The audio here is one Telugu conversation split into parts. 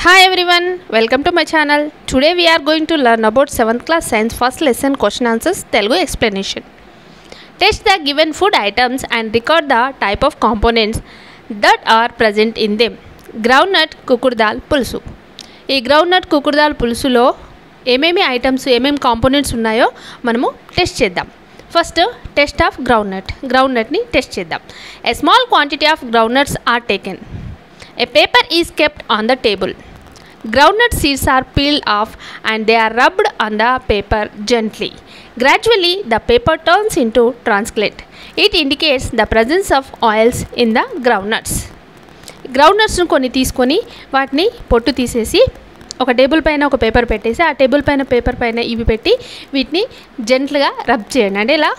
Hi everyone, welcome to my channel. Today we are going to learn about 7th class science first lesson question answers Telugu explanation. Test the given food items and record the type of components that are present in them. Groundnut kukurdal pulusu. ఈ గ్రౌండ్నట్ కుకుర్దాల్ పులుసులో ఏమేమి ఐటమ్స్ ఏమేమి కాంపోనెంట్స్ ఉన్నాయో మనము టెస్ట్ చేద్దాం. ఫస్ట్ టెస్ట్ ఆఫ్ గ్రౌండ్నట్ని టెస్ట్ చేద్దాం. A small quantity of groundnuts are taken. A paper is kept on the table. Groundnut seeds are peeled off and they are rubbed on the paper gently. Gradually, the paper turns into translucent. It indicates the presence of oils in the groundnuts. గ్రౌండ్నట్స్ను కొన్ని తీసుకొని వాటిని పొట్టు తీసేసి ఒక టేబుల్ పైన ఒక పేపర్ పెట్టేసి ఆ టేబుల్ పైన పేపర్ పైన ఇవి పెట్టి వీటిని జెంట్లుగా రబ్ చేయండి. అంటే ఇలా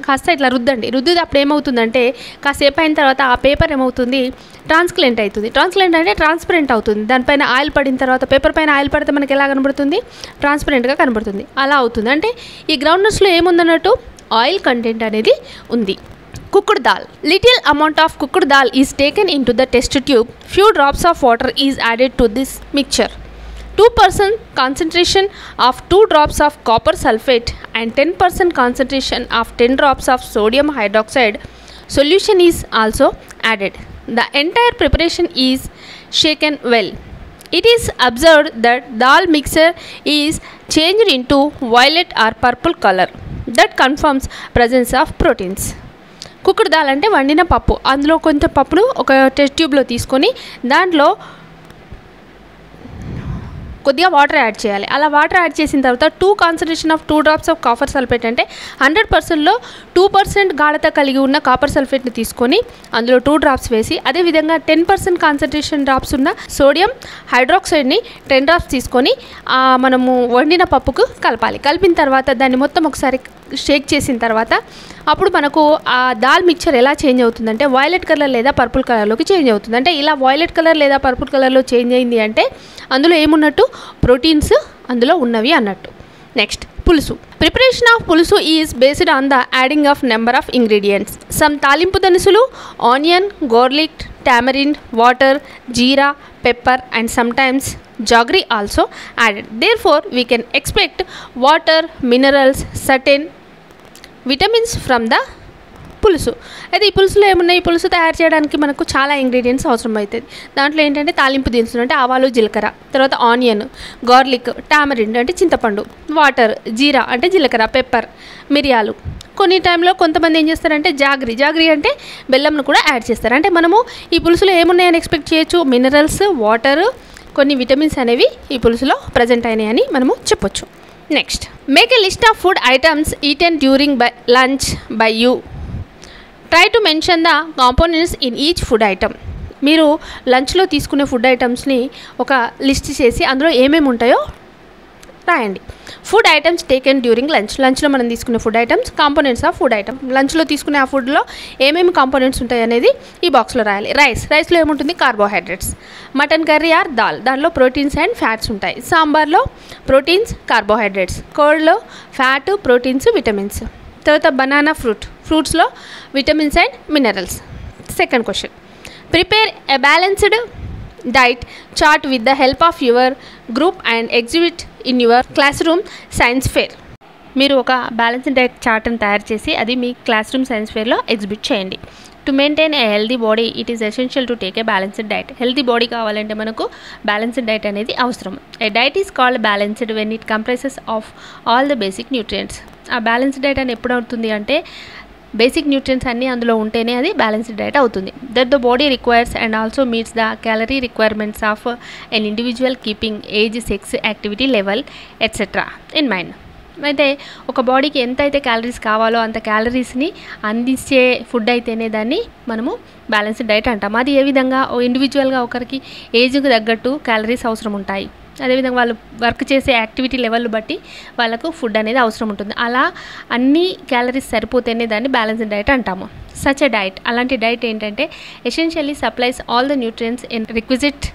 కాస్త ఇట్లా రుద్దండి. రుద్దుది అప్పుడు ఏమవుతుందంటే కాసేపు అయిన తర్వాత ఆ పేపర్ ఏమవుతుంది, ట్రాన్స్పరెంట్ అవుతుంది. ట్రాన్స్పరెంట్ అంటే ట్రాన్స్పరెంట్ అవుతుంది. దానిపైన ఆయిల్ పడిన తర్వాత పేపర్ పైన ఆయిల్ పడితే మనకి ఎలా కనబడుతుంది, ట్రాన్స్పరెంట్గా కనబడుతుంది. అలా అవుతుంది. అంటే ఈ గ్రౌండ్నట్స్లో ఏముందన్నట్టు ఆయిల్ కంటెంట్ అనేది ఉంది. Cooked dal. Little amount of cooked dal is taken into the test tube. Few drops of water is added to this mixture. 2% concentration of 2 drops of copper sulfate and 10% concentration of 10 drops of sodium hydroxide solution is also added. The entire preparation is shaken well. It is observed that dal mixture is changed into violet or purple color. That confirms presence of proteins. కుక్కుడు dal అంటే వండిన పప్పు. అందులో కొంచెం పప్పును ఒక టెస్ట్ ట్యూబ్లో తీసుకొని దాంట్లో కొద్దిగా వాటర్ యాడ్ చేయాలి. అలా వాటర్ యాడ్ చేసిన తర్వాత 2 concentration of 2 drops of copper sulphate అంటే 100%లో 2% గాఢత కలిగి ఉన్న కాపర్ సల్ఫేట్ని తీసుకొని అందులో 2 డ్రాప్స్ వేసి, అదేవిధంగా 10% కాన్సన్ట్రేషన్ డ్రాప్స్ ఉన్న సోడియం హైడ్రాక్సైడ్ని 10 డ్రాప్స్ తీసుకొని మనము వండిన పప్పుకు కలపాలి. కలిపిన తర్వాత దాన్ని మొత్తం ఒకసారి షేక్ చేసిన తర్వాత అప్పుడు మనకు ఆ దాల్ మిక్చర్ ఎలా చేంజ్ అవుతుందంటే వైలెట్ కలర్ లేదా పర్పుల్ కలర్లోకి చేంజ్ అవుతుంది. అంటే ఇలా వైలెట్ కలర్ లేదా పర్పుల్ కలర్లో చేంజ్ అయింది అంటే అందులో ఏమున్నట్టు, ప్రోటీన్స్ అందులో ఉన్నవి అన్నట్టు. నెక్స్ట్ పులుసు. ప్రిపరేషన్ ఆఫ్ పులుసు is based on the adding of number of ingredients. Some తాలింపు దినుసులు, onion, garlic, tamarind, water, jeera, pepper and sometimes jaggery also added. Therefore, we can expect water, minerals, certain vitamins from the పులుసు. అయితే ఈ పులుసులో ఏమున్నాయి, ఈ పులుసు తయారు చేయడానికి మనకు చాలా ఇంగ్రీడియంట్స్ అవసరం అవుతుంది. దాంట్లో ఏంటంటే తాలింపు దినుసులు అంటే ఆవాలు, జీలకర్ర, తర్వాత ఆనియన్, గార్లిక్, టామరిన్ అంటే చింతపండు, వాటర్, జీరా అంటే జీలకర్ర, పెప్పర్, మిరియాలు. కొన్ని టైంలో కొంతమంది ఏం చేస్తారంటే జాగ్రీ అంటే బెల్లంను కూడా యాడ్ చేస్తారు. అంటే మనము ఈ పులుసులో ఏమున్నాయని ఎక్స్పెక్ట్ చేయొచ్చు, మినరల్స్, వాటర్, కొన్ని విటమిన్స్ అనేవి ఈ పులుసులో ప్రజెంట్ అయినాయని మనము చెప్పొచ్చు. Next, make a list of food items eaten during lunch by you. Try to mention the components in each food item. మీరు లంచ్లో తీసుకునే ఫుడ్ ఐటమ్స్ని ఒక లిస్ట్ చేసి అందులో ఏమేమి ఉంటాయో రాయండి. ఫుడ్ ఐటమ్స్ టేకెన్ డ్యూరింగ్ లంచ్లో మనం తీసుకునే food items, components of food item. లంచ్లో తీసుకునే ఆ ఫుడ్లో ఏమేమి కాంపోనెంట్స్ ఉంటాయి అనేది ఈ బాక్స్లో రాయాలి. రైస్లో ఏముంటుంది, carbohydrates. Mutton curry or dal, దానిలో ప్రోటీన్స్ అండ్ ఫ్యాట్స్ ఉంటాయి. సాంబార్లో ప్రోటీన్స్, కార్బోహైడ్రేట్స్. కర్డ్లో ఫ్యాట్, ప్రోటీన్స్, విటమిన్స్. తర్వాత బనానా ఫ్రూట్స్లో vitamins and minerals. Second question, prepare a balanced diet chart with the help of your group and exhibit in your classroom science fair. మీరు ఒక బ్యాలెన్స్డ్ డైట్ చార్ట్ని తయారు చేసి అది మీ క్లాస్ రూమ్ సైన్స్ ఫేర్లో ఎగ్జిబిట్ చేయండి. To maintain a healthy body it is essential to take a balanced diet. Healthy body కావాలంటే మనకు బ్యాలెన్స్డ్ డైట్ అనేది అవసరం. A diet is called balanced when it comprises of all the basic nutrients. ఆ బ్యాలెన్స్డ్ డైట్ అని ఎప్పుడు అవుతుంది అంటే బేసిక్ న్యూట్రియంట్స్ అన్నీ అందులో ఉంటేనే అది బ్యాలెన్స్డ్ డైట్ అవుతుంది. That the body requires and also meets the calorie requirements of an individual keeping age, sex, activity level etcetera in mind. అయితే ఒక బాడీకి ఎంత అయితే క్యాలరీస్ కావాలో అంత క్యాలరీస్ని అందించే ఫుడ్ అయితేనే దాన్ని మనము బ్యాలెన్స్డ్ డైట్ అంటాం. అది ఏ విధంగా, ఇండివిజువల్గా ఒకరికి ఏజ్కి తగ్గట్టు క్యాలరీస్ అవసరం ఉంటాయి. అదేవిధంగా వాళ్ళు వర్క్ చేసే యాక్టివిటీ లెవెల్ బట్టి వాళ్ళకు ఫుడ్ అనేది అవసరం ఉంటుంది. అలా అన్ని క్యాలరీస్ సరిపోతేనే దాన్ని బ్యాలెన్స్డ్ డైట్ అంటాము. సచ్ ఎ డైట్, అలాంటి డైట్ ఏంటంటే essentially supplies all the nutrients in requisite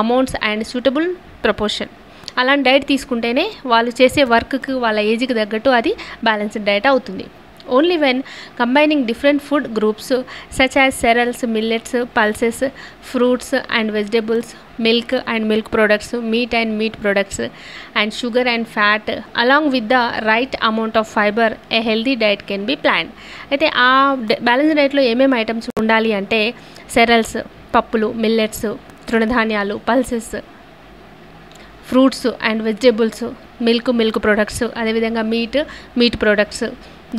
amounts and suitable proportion. అలాంటి డైట్ తీసుకుంటేనే వాళ్ళు చేసే వర్క్కి వాళ్ళ ఏజ్కి తగ్గట్టు అది బ్యాలెన్స్డ్ డైట్ అవుతుంది. Only when combining different food groups such as cereals, millets, pulses, fruits and vegetables, milk and milk products, meat and meat products, and sugar and fat along with the right amount of fiber, a healthy diet can be planned. అయితే ఆ బ్యాలెన్స్ డైట్లో ఏమేమి ఐటమ్స్ ఉండాలి అంటే సెరల్స్, పప్పులు, మిల్లెట్స్, తృణధాన్యాలు, pulses, fruits and vegetables, milk products, అదేవిధంగా మీట్ ప్రొడక్ట్స్,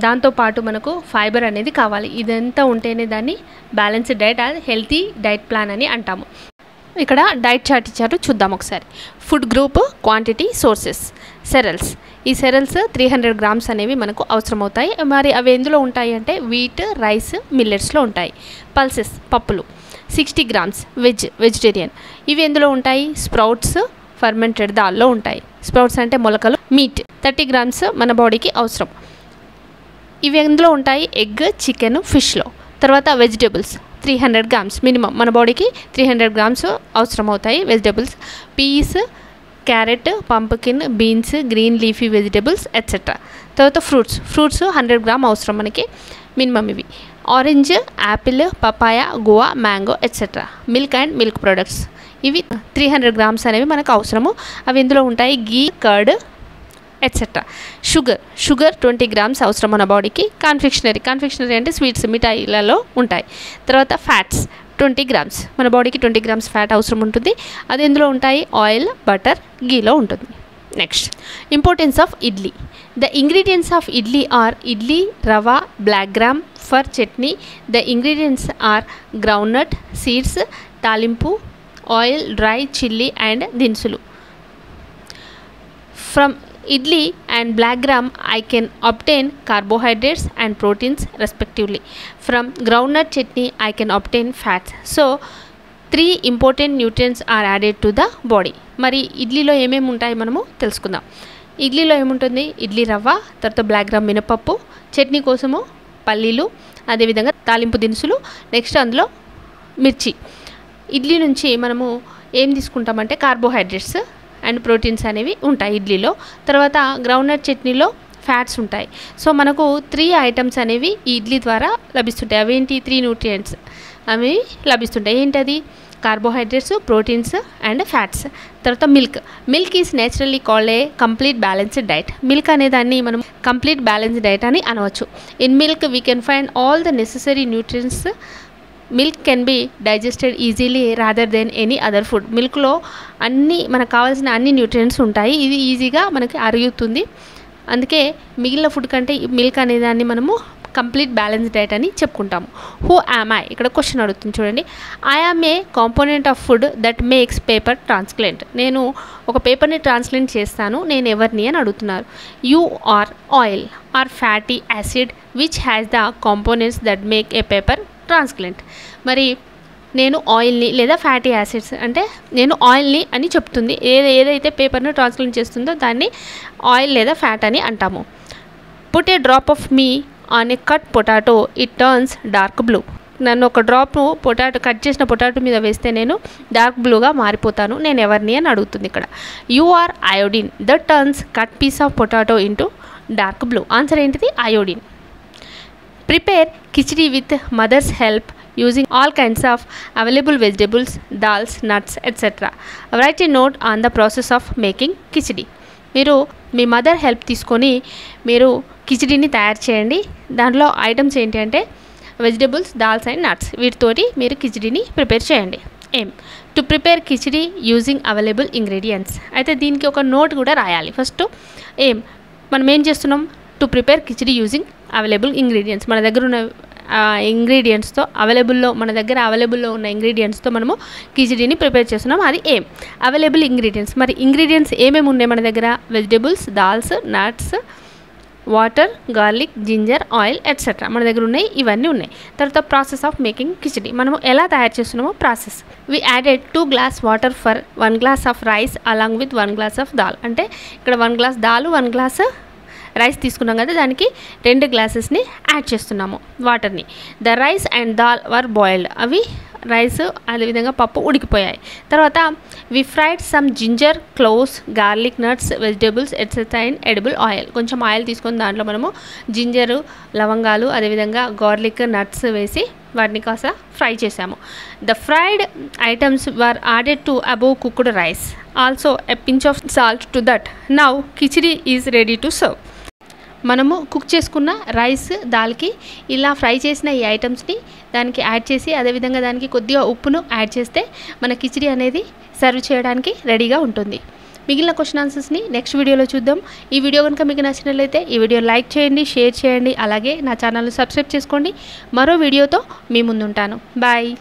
దాంతోపాటు మనకు ఫైబర్ అనేది కావాలి. ఇదంతా ఉంటేనే దాన్ని balanced diet, healthy diet plan అని అంటాము. ఇక్కడ డైట్ చార్ట్ ఇచ్చారు, చూద్దాం ఒకసారి. Food group, quantity, sources. Cereals, ఈ సెరల్స్ 300 grams అనేవి మనకు అవసరమవుతాయి. మరి అవి ఎందులో ఉంటాయి అంటే వీట్, రైస్, మిల్లెట్స్లో ఉంటాయి. పల్సెస్, పప్పులు 60 grams. వెజిటేరియన్, ఇవి ఎందులో ఉంటాయి? స్ప్రౌట్స్, ఫర్మెంటెడ్ దాల్లో ఉంటాయి. స్ప్రౌట్స్ అంటే మొలకలు. మీట్ 30 grams మన బాడీకి అవసరం. ఇవి ఎందులో ఉంటాయి? ఎగ్, చికెన్, ఫిష్లో. తర్వాత వెజిటేబుల్స్ 300 grams మినిమం, మన బాడీకి 300 grams అవసరం అవుతాయి vegetables. Peas, carrot, pumpkin, beans, green leafy vegetables etcetera. తర్వాత ఫ్రూట్స్ 100 grams అవసరం మనకి మినిమం. ఇవి orange, apple, papaya, guava, mango etcetera. Milk and milk products, ఇవి 300 grams అనేవి మనకు అవసరము. అవి ఎందులో ఉంటాయి? Ghee, curd etcetera. Sugar 20 grams అవసరం మన బాడీకి. కాన్ఫెక్షనరీ అంటే స్వీట్స్, మిఠాయిలలో ఉంటాయి. తర్వాత ఫ్యాట్స్ 20 grams, మన బాడీకి 20 grams ఫ్యాట్ అవసరం ఉంటుంది. అది ఎందులో ఉంటాయి? ఆయిల్, బటర్, గీలో ఉంటుంది. Next, importance of idli. The ingredients of idli are idli rava, black gram. For chutney the ingredients are groundnut, seeds, తాలింపు, ఆయిల్, డ్రై చిల్లీ అండ్ దినుసులు. From idli and black gram I can obtain carbohydrates and proteins respectively. From groundnut chutney I can obtain fats. So 3 important nutrients are added to the body. మరి ఇడ్లీలో ఏమేమి ఉంటాయి మనము తెలుసుకుందాం. ఇడ్లీలో ఏముంటుంది? ఇడ్లీ రవ్వ, తర్వాత బ్లాక్ గ్రామ్ మినపప్పు, చట్నీ కోసము పల్లీలు, అదేవిధంగా తాలింపు దినుసులు, నెక్స్ట్ అందులో మిర్చి. ఇడ్లీ నుంచి మనము ఏం తీసుకుంటామంటే కార్బోహైడ్రేట్స్ అండ్ ప్రోటీన్స్ అనేవి ఉంటాయి ఇడ్లీలో. తర్వాత గ్రౌండ్నట్ చట్నీలో ఫ్యాట్స్ ఉంటాయి. సో మనకు 3 ఐటమ్స్ అనేవి ఈ ఇడ్లీ ద్వారా లభిస్తుంటాయి. అవేంటి? 3 న్యూట్రియంట్స్ అవి లభిస్తుంటాయి. ఏంటది? Carbohydrates, proteins and fats. తర్వాత milk is naturally called a complete balanced diet. Milk అనేదాన్ని మనం కంప్లీట్ బ్యాలెన్స్డ్ డైట్ అని అనవచ్చు. In milk we can find all the necessary nutrients. Milk can be digested easily rather than any other food. మిల్క్లో మనకు కావాల్సిన అన్ని న్యూట్రియంట్స్ ఉంటాయి. ఇది ఈజీగా మనకి అరుగుతుంది. అందుకే మిగిలిన ఫుడ్ కంటే మిల్క్ అనేదాన్ని మనము కంప్లీట్ బ్యాలెన్స్ డైట్ అని చెప్పుకుంటాము. Who am I? ఇక్కడ క్వశ్చన్ అడుగుతుంది చూడండి. I am a component of food that makes paper transplant. నేను ఒక పేపర్ని ట్రాన్స్లేట్ చేస్తాను, నేను ఎవరిని అని అడుగుతున్నారు. You are oil or fatty acid which has the components that make a paper transplant. మరి నేను ఆయిల్ని లేదా ఫ్యాటీ యాసిడ్స్ అంటే నేను ఆయిల్ని అని చెప్తుంది. ఏదైతే పేపర్ను ట్రాన్స్ప్లేట్ చేస్తుందో దాన్ని ఆయిల్ లేదా ఫ్యాట్ అని అంటాము. Put a drop of me on a cut potato it turns dark blue. నన్ను ఒక డ్రాప్ను కట్ చేసిన పొటాటో మీద వేస్తే నేను డార్క్ బ్లూగా మారిపోతాను, నేను ఎవరిని అని అడుగుతుంది ఇక్కడ. You are iodine that turns cut piece of potato into dark blue. Answer ఏంటిది? Iodine. Prepare khichdi with mother's help using all kinds of available vegetables, dals, nuts, etc. Write a note on the process of making khichdi. మీరు మీ మదర్ హెల్ప్ తీసుకొని మీరు కిచిడీని తయారు చేయండి. దాంట్లో ఐటమ్స్ ఏంటి అంటే వెజిటబుల్స్, దాల్స్ అండ్ నట్స్, వీటితోటి మీరు కిచిడీని ప్రిపేర్ చేయండి. To prepare khichdi using available ingredients. అయితే దీనికి ఒక నోట్ కూడా రాయాలి. ఫస్ట్ మనం ఏం చేస్తున్నాం? To prepare khichdi using available ingredients. మన దగ్గర ఉన్న ఇంగ్రీడియంట్స్తో మన దగ్గర అవైలబుల్లో ఉన్న ఇంగ్రీడియంట్స్తో మనము కిచిడీని ప్రిపేర్ చేస్తున్నాం. అది అవైలబుల్ ఇంగ్రీడియంట్స్. మరి ఇంగ్రీడియంట్స్ ఏమేమి ఉన్నాయి మన దగ్గర? Vegetables, dals, nuts, water, garlic, ginger, oil etcetera మన దగ్గర ఉన్నాయి. ఇవన్నీ ఉన్నాయి. తర్వాత ప్రాసెస్ ఆఫ్ మేకింగ్ కిచిడీ, మనము ఎలా తయారు చేస్తున్నామో process. We added 2 glass water for 1 glass of rice along with 1 glass of dal. అంటే ఇక్కడ 1 glass దాల్, 1 glass రైస్ తీసుకున్నాం కదా, దానికి 2 glasses యాడ్ చేస్తున్నాము వాటర్ని. The rice and dal were boiled. అవి రైస్ అదేవిధంగా పప్పు ఉడికిపోయాయి. తర్వాత we fried some ginger, cloves, garlic, nuts, vegetables etcetera in edible oil. కొంచెం ఆయిల్ తీసుకొని దాంట్లో మనము జింజరు, లవంగాలు, అదేవిధంగా గార్లిక్, నట్స్ వేసి వాటిని కాస్త ఫ్రై చేసాము. The fried items were added to above cooked rice, also a pinch of salt to that. Now khichdi is ready to serve. మనము కుక్ చేసుకున్న రైస్ దాల్కి ఇలా ఫ్రై చేసిన ఈ ఐటమ్స్ని దానికి యాడ్ చేసి అదేవిధంగా దానికి కొద్దిగా ఉప్పును యాడ్ చేస్తే మన కిచిడి అనేది సర్వ్ చేయడానికి రెడీగా ఉంటుంది. మిగిలిన క్వశ్చన్ ఆన్సర్స్ని నెక్స్ట్ వీడియోలో చూద్దాం. ఈ వీడియో కనుక మీకు నచ్చినట్లయితే ఈ వీడియో లైక్ చేయండి, షేర్ చేయండి, అలాగే నా ఛానల్ని సబ్స్క్రైబ్ చేసుకోండి. మరో వీడియోతో మీ ముందుంటాను. బాయ్.